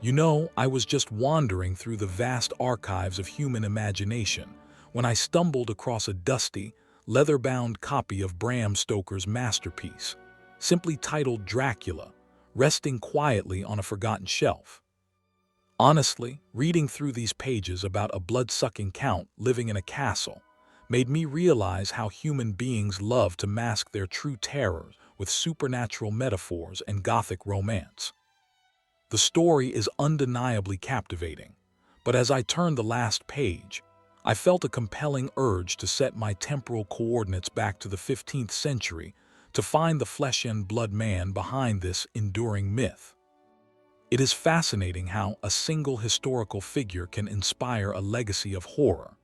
I was just wandering through the vast archives of human imagination when I stumbled across a dusty, leather-bound copy of Bram Stoker's masterpiece, simply titled Dracula, resting quietly on a forgotten shelf. Honestly, reading through these pages about a blood-sucking count living in a castle made me realize how human beings love to mask their true terrors with supernatural metaphors and Gothic romance. The story is undeniably captivating, but as I turned the last page, I felt a compelling urge to set my temporal coordinates back to the 15th century to find the flesh and blood man behind this enduring myth. It is fascinating how a single historical figure can inspire a legacy of horror,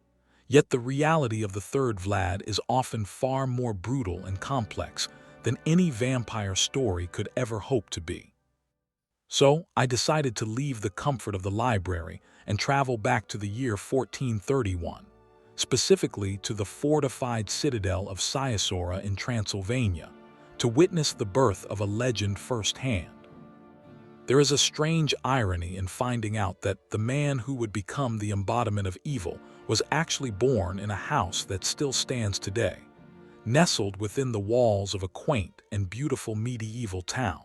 yet the reality of the third Vlad is often far more brutal and complex than any vampire story could ever hope to be. So, I decided to leave the comfort of the library and travel back to the year 1431, specifically to the fortified citadel of Ciasora in Transylvania, to witness the birth of a legend firsthand. There is a strange irony in finding out that the man who would become the embodiment of evil was actually born in a house that still stands today, nestled within the walls of a quaint and beautiful medieval town.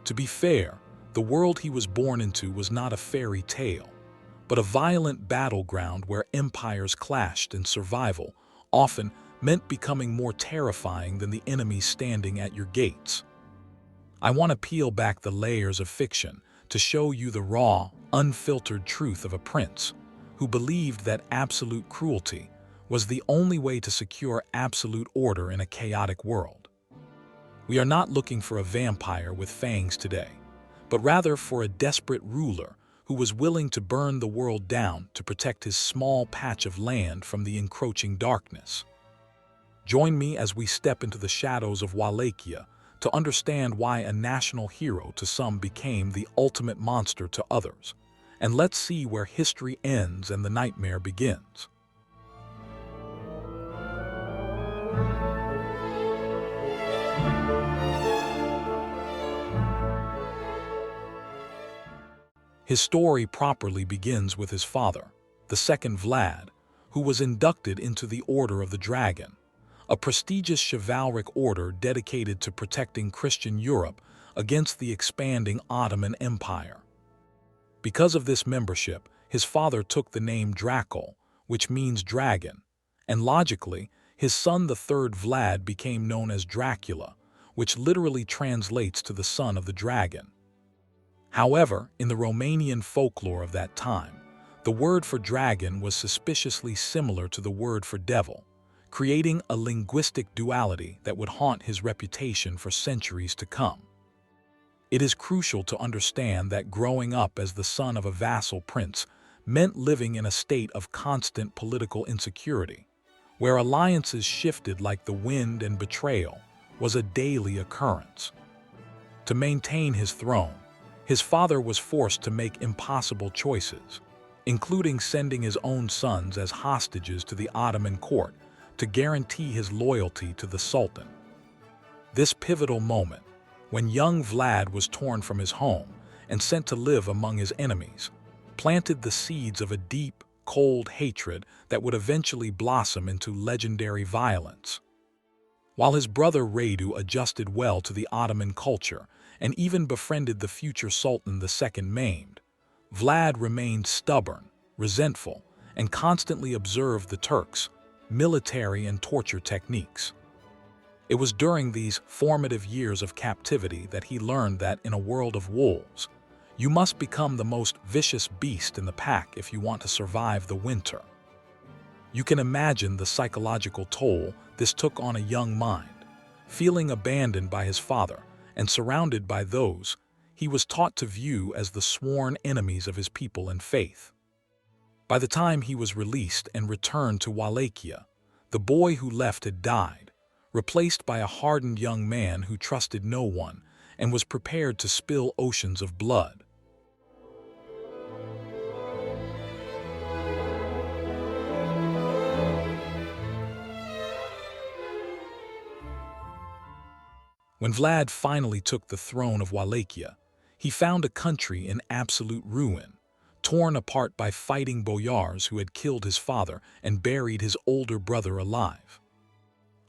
To be fair, the world he was born into was not a fairy tale, but a violent battleground where empires clashed and survival often meant becoming more terrifying than the enemies standing at your gates. I want to peel back the layers of fiction to show you the raw, unfiltered truth of a prince who believed that absolute cruelty was the only way to secure absolute order in a chaotic world. We are not looking for a vampire with fangs today, but rather for a desperate ruler who was willing to burn the world down to protect his small patch of land from the encroaching darkness. Join me as we step into the shadows of Wallachia to understand why a national hero to some became the ultimate monster to others, and let's see where history ends and the nightmare begins. His story properly begins with his father, the second Vlad, who was inducted into the Order of the Dragon, a prestigious chivalric order dedicated to protecting Christian Europe against the expanding Ottoman Empire. Because of this membership, his father took the name Dracul, which means dragon, and logically, his son the third Vlad became known as Dracula, which literally translates to the son of the dragon. However, in the Romanian folklore of that time, the word for dragon was suspiciously similar to the word for devil, creating a linguistic duality that would haunt his reputation for centuries to come. It is crucial to understand that growing up as the son of a vassal prince meant living in a state of constant political insecurity, where alliances shifted like the wind and betrayal was a daily occurrence. To maintain his throne, his father was forced to make impossible choices, including sending his own sons as hostages to the Ottoman court to guarantee his loyalty to the Sultan. This pivotal moment, when young Vlad was torn from his home and sent to live among his enemies, planted the seeds of a deep, cold hatred that would eventually blossom into legendary violence. While his brother Radu adjusted well to the Ottoman culture and even befriended the future Sultan the Second Mehmed, Vlad remained stubborn, resentful, and constantly observed the Turks' military and torture techniques. It was during these formative years of captivity that he learned that in a world of wolves, you must become the most vicious beast in the pack if you want to survive the winter. You can imagine the psychological toll this took on a young mind, feeling abandoned by his father and surrounded by those he was taught to view as the sworn enemies of his people and faith. By the time he was released and returned to Wallachia, the boy who left had died, replaced by a hardened young man who trusted no one and was prepared to spill oceans of blood. When Vlad finally took the throne of Wallachia, He found a country in absolute ruin, torn apart by fighting boyars who had killed his father and buried his older brother alive.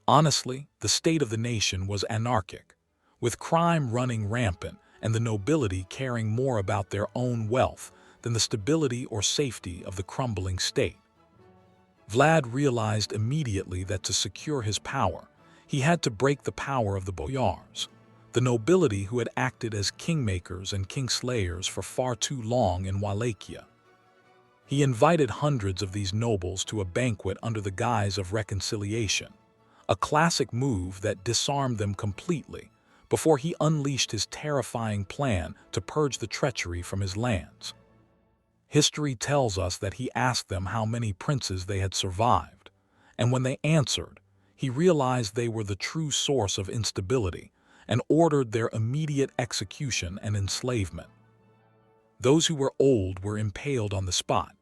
Honestly, the state of the nation was anarchic, with crime running rampant and the nobility caring more about their own wealth than the stability or safety of the crumbling state. Vlad realized immediately that to secure his power, he had to break the power of the boyars, the nobility who had acted as kingmakers and kingslayers for far too long in Wallachia. He invited hundreds of these nobles to a banquet under the guise of reconciliation, a classic move that disarmed them completely before he unleashed his terrifying plan to purge the treachery from his lands. History tells us that he asked them how many princes they had survived, and when they answered, he realized they were the true source of instability and ordered their immediate execution and enslavement. Those who were old were impaled on the spot,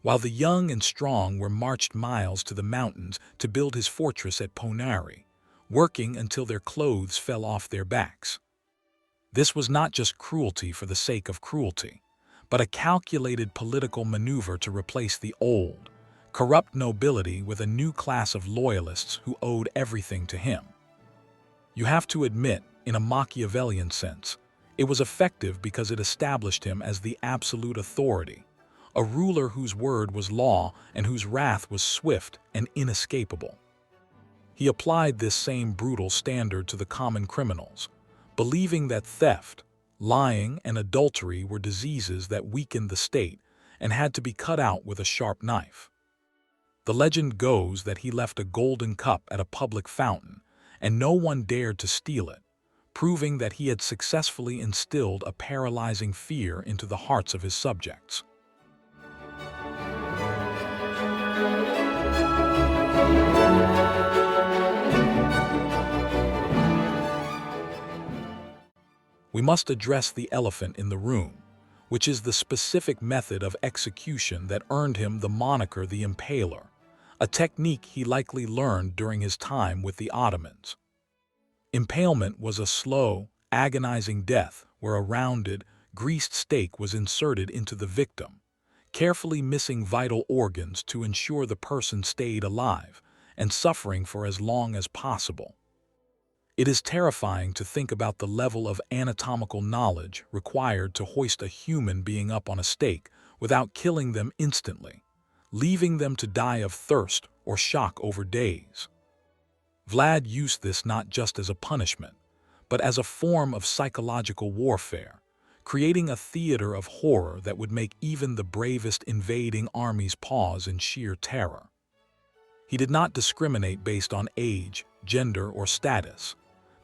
while the young and strong were marched miles to the mountains to build his fortress at Ponari, working until their clothes fell off their backs. This was not just cruelty for the sake of cruelty, but a calculated political maneuver to replace the old, corrupt nobility with a new class of loyalists who owed everything to him. You have to admit, in a Machiavellian sense, it was effective because it established him as the absolute authority, a ruler whose word was law and whose wrath was swift and inescapable. He applied this same brutal standard to the common criminals, believing that theft, lying, and adultery were diseases that weakened the state and had to be cut out with a sharp knife. The legend goes that he left a golden cup at a public fountain, and no one dared to steal it, proving that he had successfully instilled a paralyzing fear into the hearts of his subjects. We must address the elephant in the room, which is the specific method of execution that earned him the moniker the Impaler, a technique he likely learned during his time with the Ottomans. Impalement was a slow, agonizing death where a rounded, greased stake was inserted into the victim, carefully missing vital organs to ensure the person stayed alive and suffering for as long as possible. It is terrifying to think about the level of anatomical knowledge required to hoist a human being up on a stake without killing them instantly, leaving them to die of thirst or shock over days. Vlad used this not just as a punishment, but as a form of psychological warfare, creating a theater of horror that would make even the bravest invading armies pause in sheer terror. He did not discriminate based on age, gender, or status.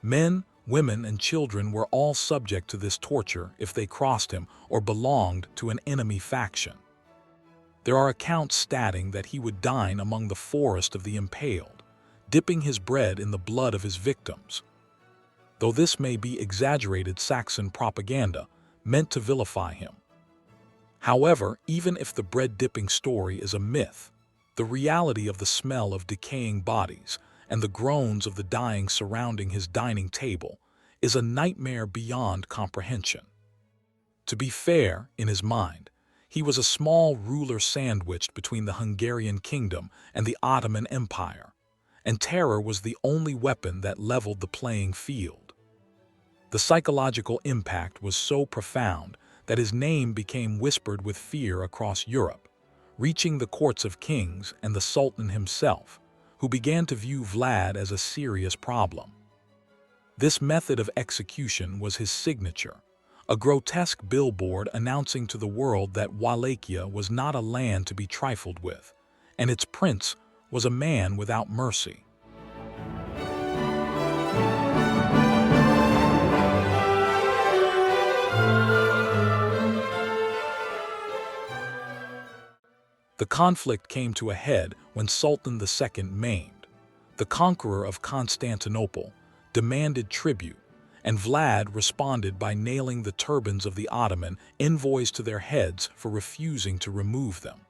Men, women, and children were all subject to this torture if they crossed him or belonged to an enemy faction. There are accounts stating that he would dine among the forest of the impaled, dipping his bread in the blood of his victims. Though this may be exaggerated Saxon propaganda meant to vilify him. However, even if the bread-dipping story is a myth, the reality of the smell of decaying bodies and the groans of the dying surrounding his dining table is a nightmare beyond comprehension. To be fair, in his mind, he was a small ruler sandwiched between the Hungarian kingdom and the Ottoman Empire, and terror was the only weapon that leveled the playing field. The psychological impact was so profound that his name became whispered with fear across Europe, reaching the courts of kings and the Sultan himself, who began to view Vlad as a serious problem. This method of execution was his signature, a grotesque billboard announcing to the world that Wallachia was not a land to be trifled with, and its prince was a man without mercy. The conflict came to a head when Sultan II Mehmed, the conqueror of Constantinople, demanded tribute, and Vlad responded by nailing the turbans of the Ottoman envoys to their heads for refusing to remove them.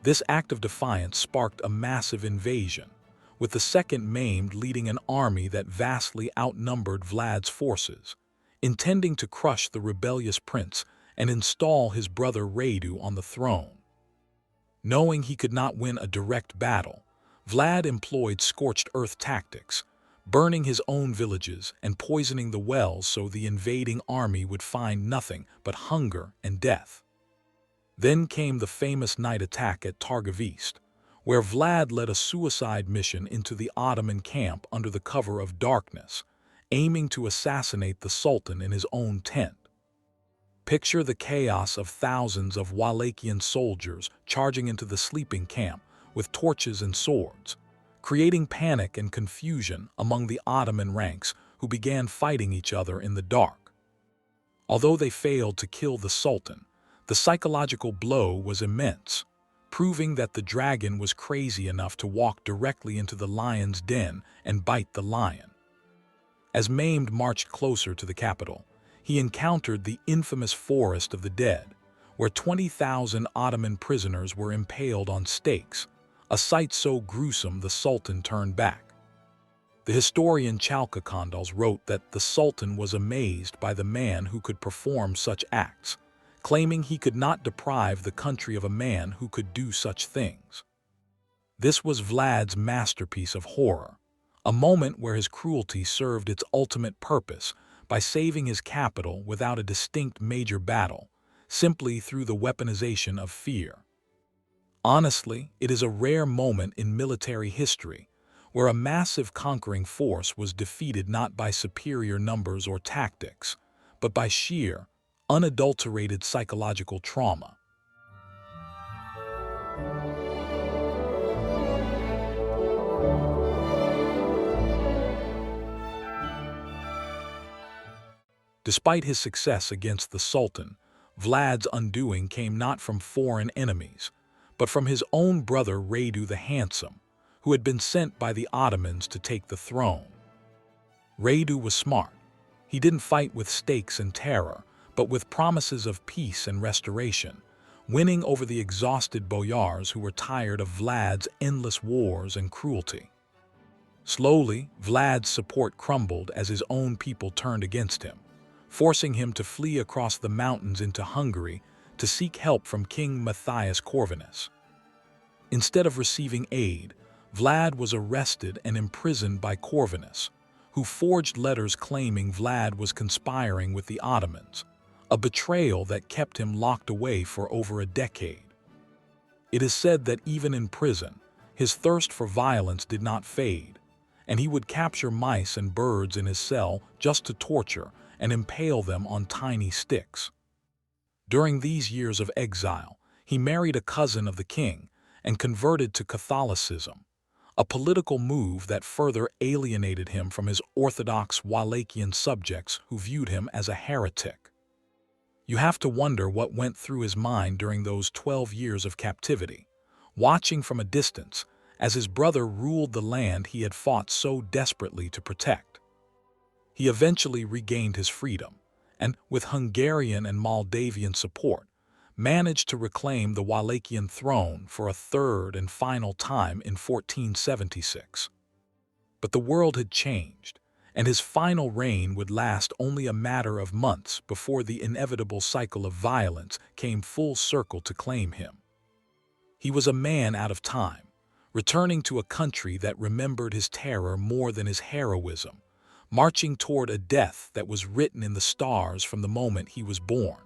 This act of defiance sparked a massive invasion, with the second Mehmed leading an army that vastly outnumbered Vlad's forces, intending to crush the rebellious prince and install his brother Radu on the throne. Knowing he could not win a direct battle, Vlad employed scorched earth tactics, burning his own villages and poisoning the wells so the invading army would find nothing but hunger and death. Then came the famous night attack at Targovist, where Vlad led a suicide mission into the Ottoman camp under the cover of darkness, aiming to assassinate the Sultan in his own tent. Picture the chaos of thousands of Wallachian soldiers charging into the sleeping camp with torches and swords, creating panic and confusion among the Ottoman ranks who began fighting each other in the dark. Although they failed to kill the Sultan, the psychological blow was immense, proving that the dragon was crazy enough to walk directly into the lion's den and bite the lion. As Mehmed marched closer to the capital, he encountered the infamous Forest of the Dead, where 20,000 Ottoman prisoners were impaled on stakes, a sight so gruesome the Sultan turned back. The historian Chalka Kandals wrote that the Sultan was amazed by the man who could perform such acts, claiming he could not deprive the country of a man who could do such things. This was Vlad's masterpiece of horror, a moment where his cruelty served its ultimate purpose by saving his capital without a distinct major battle, simply through the weaponization of fear. Honestly, it is a rare moment in military history where a massive conquering force was defeated not by superior numbers or tactics, but by sheer, unadulterated psychological trauma. Despite his success against the Sultan, Vlad's undoing came not from foreign enemies, but from his own brother Radu the Handsome, who had been sent by the Ottomans to take the throne. Radu was smart. He didn't fight with stakes and terror, but with promises of peace and restoration, winning over the exhausted boyars who were tired of Vlad's endless wars and cruelty. Slowly, Vlad's support crumbled as his own people turned against him, forcing him to flee across the mountains into Hungary to seek help from King Matthias Corvinus. Instead of receiving aid, Vlad was arrested and imprisoned by Corvinus, who forged letters claiming Vlad was conspiring with the Ottomans, a betrayal that kept him locked away for over a decade. It is said that even in prison, his thirst for violence did not fade, and he would capture mice and birds in his cell just to torture and impale them on tiny sticks. During these years of exile, he married a cousin of the king and converted to Catholicism, a political move that further alienated him from his Orthodox Wallachian subjects who viewed him as a heretic. You have to wonder what went through his mind during those 12 years of captivity, watching from a distance as his brother ruled the land he had fought so desperately to protect. He eventually regained his freedom, and with Hungarian and Moldavian support, managed to reclaim the Wallachian throne for a third and final time in 1476. But the world had changed, and his final reign would last only a matter of months before the inevitable cycle of violence came full circle to claim him. He was a man out of time, returning to a country that remembered his terror more than his heroism, marching toward a death that was written in the stars from the moment he was born.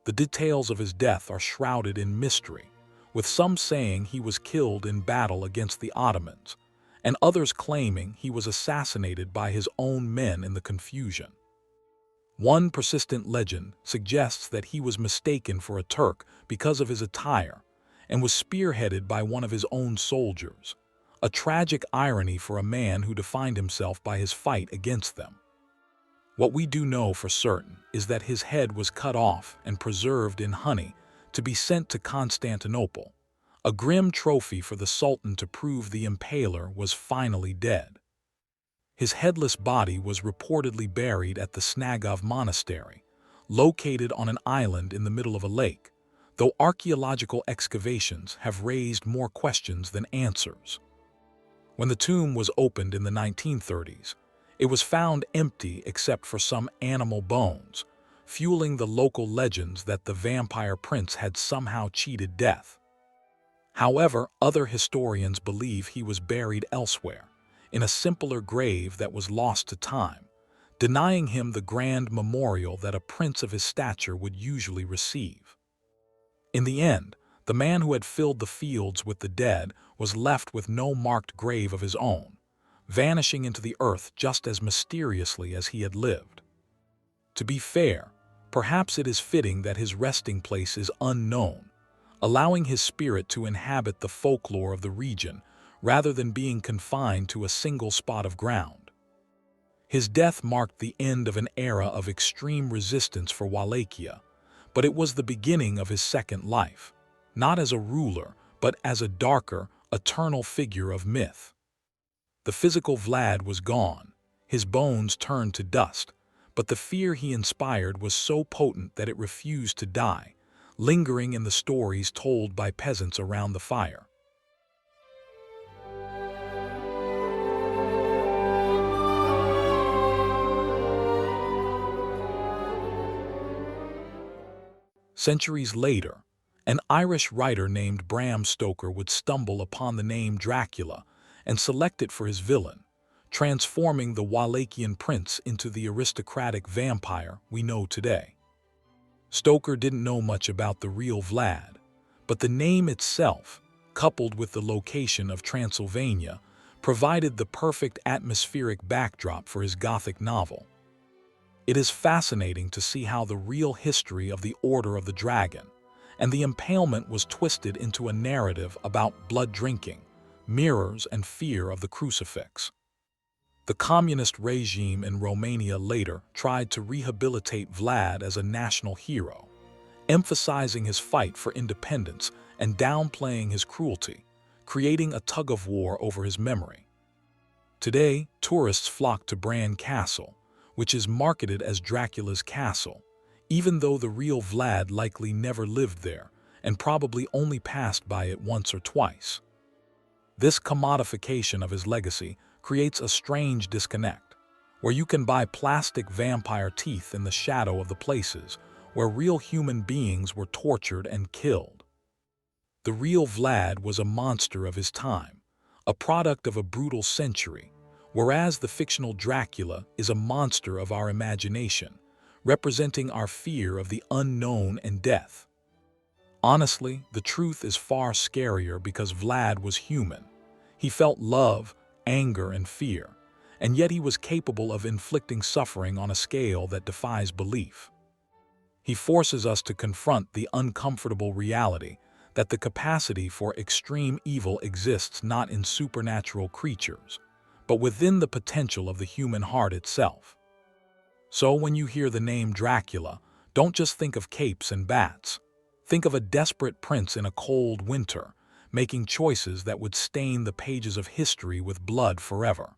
The details of his death are shrouded in mystery, with some saying he was killed in battle against the Ottomans, and others claiming he was assassinated by his own men in the confusion. One persistent legend suggests that he was mistaken for a Turk because of his attire and was spearheaded by one of his own soldiers, a tragic irony for a man who defined himself by his fight against them. What we do know for certain is that his head was cut off and preserved in honey to be sent to Constantinople, a grim trophy for the Sultan to prove the impaler was finally dead. His headless body was reportedly buried at the Snagov Monastery, located on an island in the middle of a lake, though archaeological excavations have raised more questions than answers. When the tomb was opened in the 1930s, it was found empty except for some animal bones, fueling the local legends that the vampire prince had somehow cheated death. However, other historians believe he was buried elsewhere, in a simpler grave that was lost to time, denying him the grand memorial that a prince of his stature would usually receive. In the end, the man who had filled the fields with the dead was left with no marked grave of his own, vanishing into the earth just as mysteriously as he had lived. To be fair, perhaps it is fitting that his resting place is unknown, allowing his spirit to inhabit the folklore of the region rather than being confined to a single spot of ground. His death marked the end of an era of extreme resistance for Wallachia, but it was the beginning of his second life, not as a ruler, but as a darker, eternal figure of myth. The physical Vlad was gone, his bones turned to dust, but the fear he inspired was so potent that it refused to die, lingering in the stories told by peasants around the fire. Centuries later, an Irish writer named Bram Stoker would stumble upon the name Dracula and select it for his villain, transforming the Wallachian prince into the aristocratic vampire we know today. Stoker didn't know much about the real Vlad, but the name itself, coupled with the location of Transylvania, provided the perfect atmospheric backdrop for his Gothic novel. It is fascinating to see how the real history of the Order of the Dragon and the impalement was twisted into a narrative about blood drinking, mirrors, and fear of the crucifix. The communist regime in Romania later tried to rehabilitate Vlad as a national hero, emphasizing his fight for independence and downplaying his cruelty, creating a tug-of-war over his memory. Today, tourists flock to Bran Castle, which is marketed as Dracula's castle, even though the real Vlad likely never lived there and probably only passed by it once or twice. This commodification of his legacy creates a strange disconnect, where you can buy plastic vampire teeth in the shadow of the places where real human beings were tortured and killed. The real Vlad was a monster of his time, a product of a brutal century, whereas the fictional Dracula is a monster of our imagination, representing our fear of the unknown and death. Honestly, the truth is far scarier because Vlad was human. He felt love, anger, and fear, and yet he was capable of inflicting suffering on a scale that defies belief. He forces us to confront the uncomfortable reality that the capacity for extreme evil exists not in supernatural creatures, but within the potential of the human heart itself. So when you hear the name Dracula, don't just think of capes and bats. Think of a desperate prince in a cold winter, making choices that would stain the pages of history with blood forever.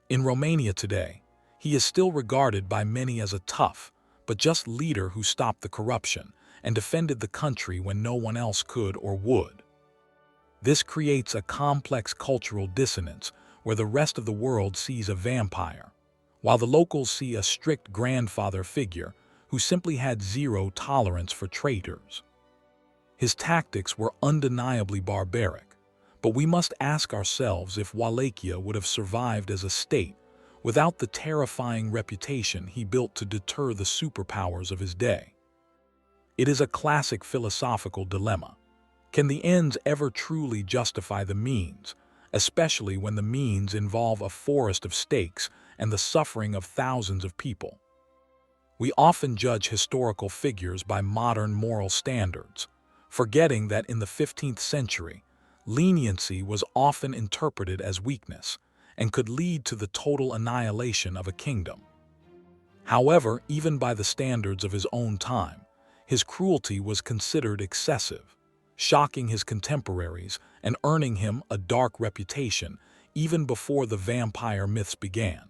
In Romania today, he is still regarded by many as a tough, but just leader who stopped the corruption and defended the country when no one else could or would. This creates a complex cultural dissonance where the rest of the world sees a vampire, while the locals see a strict grandfather figure who simply had zero tolerance for traitors. His tactics were undeniably barbaric, but we must ask ourselves if Wallachia would have survived as a state without the terrifying reputation he built to deter the superpowers of his day. It is a classic philosophical dilemma. Can the ends ever truly justify the means, especially when the means involve a forest of stakes and the suffering of thousands of people? We often judge historical figures by modern moral standards, forgetting that in the 15th century, leniency was often interpreted as weakness and could lead to the total annihilation of a kingdom. However, even by the standards of his own time, his cruelty was considered excessive, shocking his contemporaries and earning him a dark reputation even before the vampire myths began.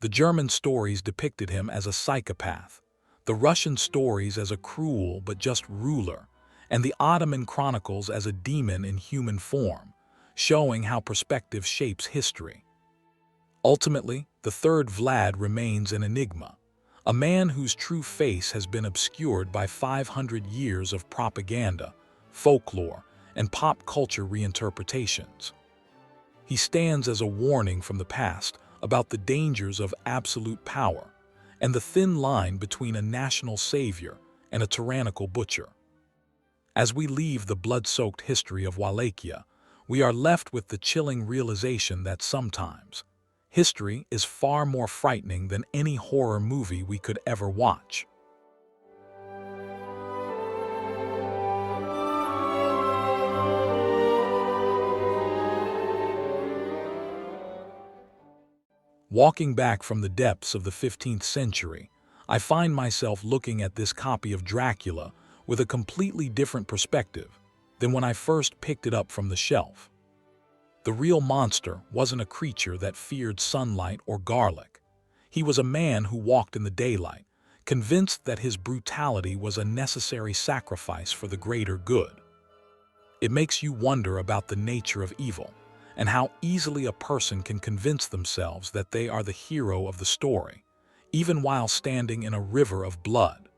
The German stories depicted him as a psychopath, the Russian stories as a cruel but just ruler, and the Ottoman chronicles as a demon in human form, showing how perspective shapes history. Ultimately, the third Vlad remains an enigma, a man whose true face has been obscured by 500 years of propaganda, folklore, and pop culture reinterpretations. He stands as a warning from the past about the dangers of absolute power and the thin line between a national savior and a tyrannical butcher. As we leave the blood-soaked history of Wallachia, we are left with the chilling realization that sometimes history is far more frightening than any horror movie we could ever watch. Walking back from the depths of the 15th century, I find myself looking at this copy of Dracula with a completely different perspective than when I first picked it up from the shelf. The real monster wasn't a creature that feared sunlight or garlic. He was a man who walked in the daylight, convinced that his brutality was a necessary sacrifice for the greater good. It makes you wonder about the nature of evil and how easily a person can convince themselves that they are the hero of the story, even while standing in a river of blood.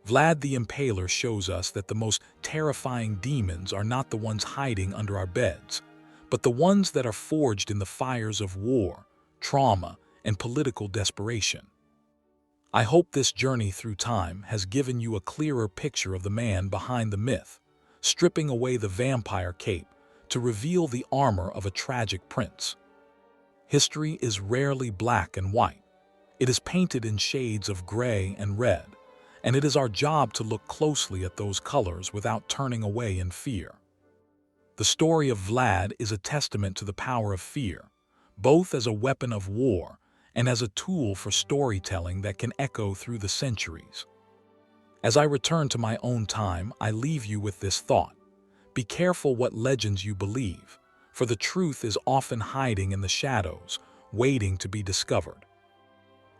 Vlad the Impaler shows us that the most terrifying demons are not the ones hiding under our beds, but the ones that are forged in the fires of war, trauma, and political desperation. I hope this journey through time has given you a clearer picture of the man behind the myth, stripping away the vampire cape to reveal the armor of a tragic prince. History is rarely black and white. It is painted in shades of gray and red, and it is our job to look closely at those colors without turning away in fear. The story of Vlad is a testament to the power of fear, both as a weapon of war and as a tool for storytelling that can echo through the centuries. As I return to my own time, I leave you with this thought. Be careful what legends you believe, for the truth is often hiding in the shadows, waiting to be discovered.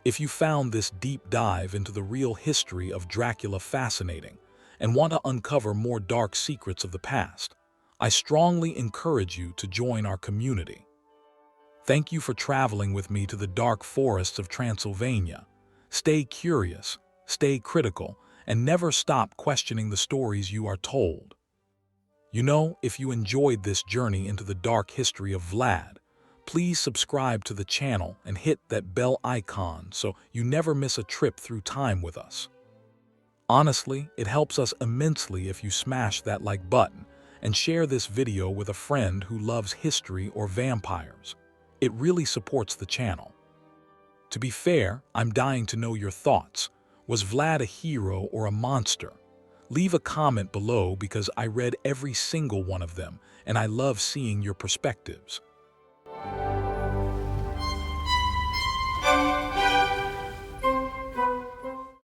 If you found this deep dive into the real history of Dracula fascinating and want to uncover more dark secrets of the past, I strongly encourage you to join our community. Thank you for traveling with me to the dark forests of Transylvania. Stay curious, stay critical, and never stop questioning the stories you are told. You know, if you enjoyed this journey into the dark history of Vlad, please subscribe to the channel and hit that bell icon so you never miss a trip through time with us. Honestly, it helps us immensely if you smash that like button and share this video with a friend who loves history or vampires. It really supports the channel. To be fair, I'm dying to know your thoughts. Was Vlad a hero or a monster? Leave a comment below because I read every single one of them and I love seeing your perspectives.